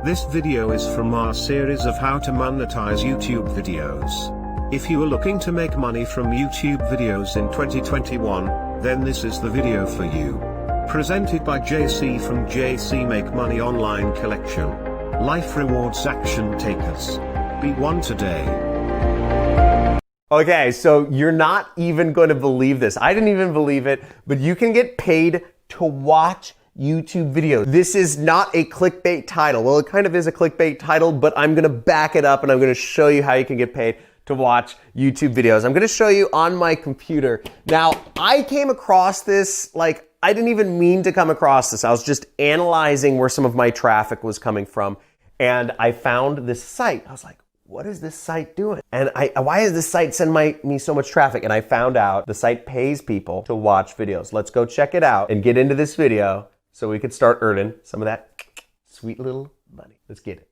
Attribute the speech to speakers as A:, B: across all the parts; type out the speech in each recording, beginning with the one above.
A: This video is from our series of how to monetize YouTube videos. If you are looking to make money from YouTube videos in 2021, then this is the video for you. Presented by JC from JC Make Money Online Collection. Life Rewards Action Takers. Be one today.
B: Okay, so you're not even going to believe this. I didn't even believe it, but you can get paid to watch YouTube videos. This is not a clickbait title. Well, it kind of is a clickbait title, but I'm gonna back it up and I'm gonna show you how you can get paid to watch YouTube videos. I'm gonna show you on my computer. Now, I came across this, I didn't even mean to come across this. I was just analyzing where some of my traffic was coming from, and I found this site. I was like, what is this site doing? And why is this site sending me so much traffic? And I found out the site pays people to watch videos. Let's go check it out and get into this video so we could start earning some of that sweet little money. Let's get it.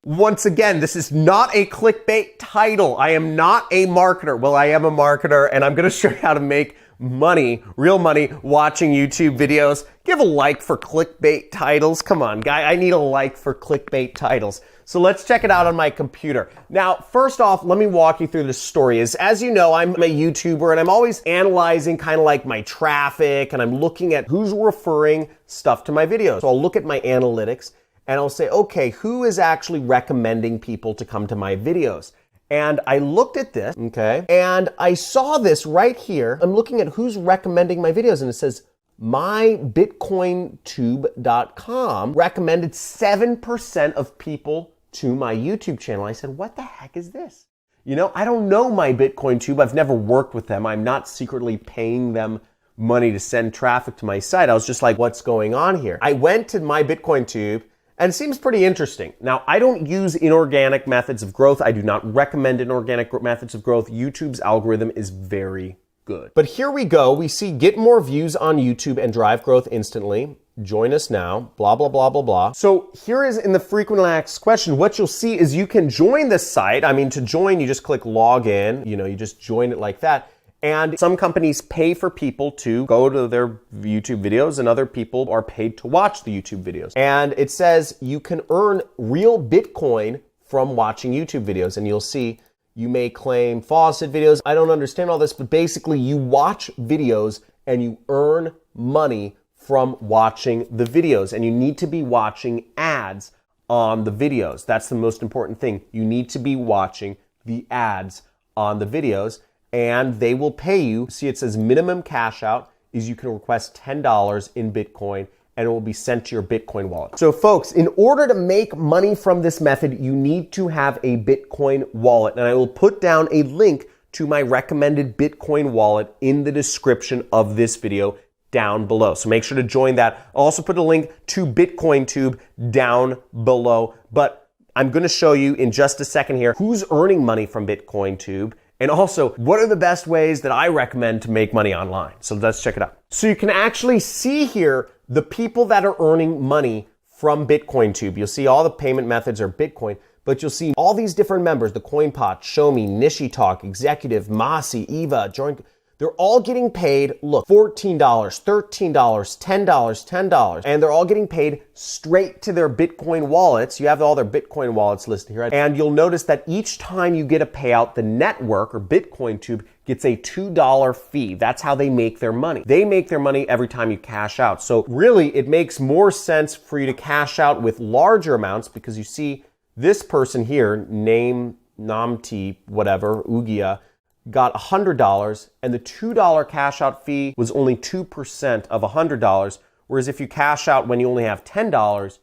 B: Once again, this is not a clickbait title. I am not a marketer. Well, I am a marketer, and I'm gonna show you how to make money, real money, watching YouTube videos. Give a like for clickbait titles. Come on, guy, I need a like for clickbait titles. So let's check it out on my computer. Now, first off, let me walk you through the story. As you know, I'm a YouTuber and I'm always analyzing kind of like my traffic, and I'm looking at who's referring stuff to my videos. So I'll look at my analytics and I'll say, okay, who is actually recommending people to come to my videos? And I looked at this, okay, and I saw this right here. I'm looking at who's recommending my videos, and it says mybitcointube.com recommended 7% of people to my YouTube channel. I said, what the heck is this? You know, I don't know my BitcoinTube. I've never worked with them. I'm not secretly paying them money to send traffic to my site. I was just like, what's going on here? I went to my BitcoinTube, and it seems pretty interesting. Now, I don't use inorganic methods of growth. I do not recommend inorganic methods of growth. YouTube's algorithm is very good. But here we go. We see get more views on YouTube and drive growth instantly. Join us now, blah, blah, blah, blah, blah. So here is in the frequently asked question, what you'll see is you can join this site. I mean, to join, you just click log in, you just join it like that. And some companies pay for people to go to their YouTube videos, and other people are paid to watch the YouTube videos. And it says you can earn real Bitcoin from watching YouTube videos. And you'll see you may claim faucet videos. I don't understand all this, but basically you watch videos and you earn money from watching the videos. And you need to be watching ads on the videos. That's the most important thing. You need to be watching the ads on the videos, and they will pay you. See, it says minimum cash out is you can request $10 in Bitcoin, and it will be sent to your Bitcoin wallet. So folks, in order to make money from this method, you need to have a Bitcoin wallet. And I will put down a link to my recommended Bitcoin wallet in the description of this video down below. So make sure to join that. I'll also put a link to BitcoinTube down below. But I'm gonna show you in just a second here who's earning money from BitcoinTube, and also, what are the best ways that I recommend to make money online? So let's check it out. So you can actually see here the people that are earning money from BitcoinTube. You'll see all the payment methods are Bitcoin, but you'll see all these different members, the CoinPot, Shomi, NishiTalk, Executive, Masi, Eva, Join. They're all getting paid, look, $14, $13, $10, $10, and they're all getting paid straight to their Bitcoin wallets. You have all their Bitcoin wallets listed here. And you'll notice that each time you get a payout, the network or BitcoinTube gets a $2 fee. That's how they make their money. They make their money every time you cash out. So really, it makes more sense for you to cash out with larger amounts, because you see this person here, name Namti, whatever, Ugia, got $100, and the $2 cash out fee was only 2% of $100, whereas if you cash out when you only have $10,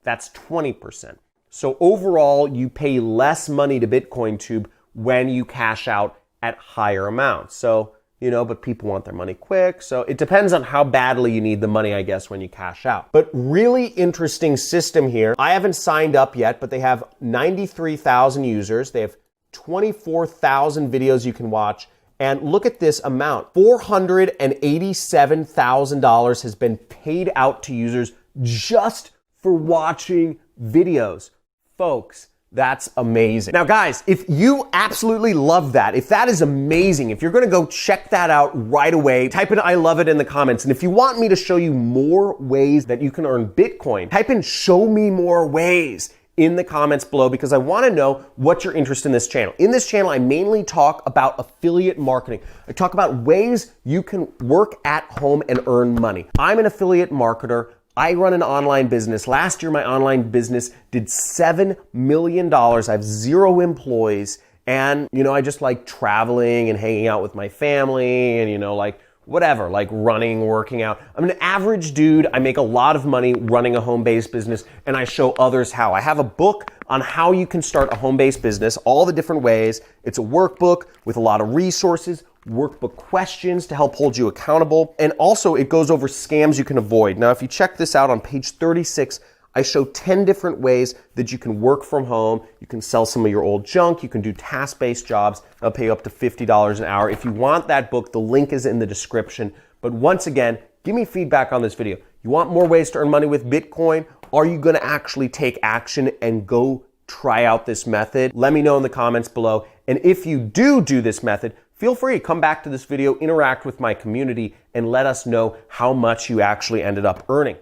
B: that's 20%. So overall, you pay less money to BitcoinTube when you cash out at higher amounts. So, but people want their money quick, so it depends on how badly you need the money, I guess, when you cash out. But really interesting system here. I haven't signed up yet, but they have 93,000 users. They have 24,000 videos you can watch. And look at this amount. $487,000 has been paid out to users just for watching videos. Folks, That's amazing. Now guys, if you absolutely love that, if that is amazing, if you're gonna go check that out right away, type in I love it in the comments. And if you want me to show you more ways that you can earn Bitcoin, type in show me more ways in the comments below, because I wanna know what your interest in this channel. In this channel, I mainly talk about affiliate marketing. I talk about ways you can work at home and earn money. I'm an affiliate marketer. I run an online business. Last year, my online business did $7 million. I have 0 employees. And, I just like traveling and hanging out with my family and, like whatever, like running, working out. I'm an average dude. I make a lot of money running a home-based business, and I show others how. I have a book on how you can start a home-based business, all the different ways. It's a workbook with a lot of resources, workbook questions to help hold you accountable. And also it goes over scams you can avoid. Now, if you check this out on page 36, I show 10 different ways that you can work from home. You can sell some of your old junk. You can do task-based jobs. I'll pay you up to $50 an hour. If you want that book, the link is in the description. But once again, give me feedback on this video. You want more ways to earn money with Bitcoin? Are you gonna actually take action and go try out this method? Let me know in the comments below. And if you do this method, feel free to come back to this video, interact with my community, and let us know how much you actually ended up earning.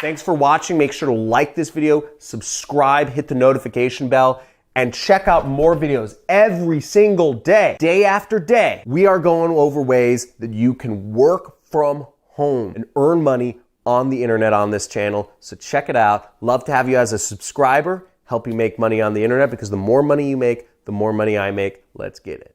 B: Thanks for watching. Make sure to like this video, subscribe, hit the notification bell, and check out more videos every single day, day after day. We are going over ways that you can work from home and earn money on the internet on this channel. So check it out. Love to have you as a subscriber, help you make money on the internet, because the more money you make, the more money I make. Let's get it.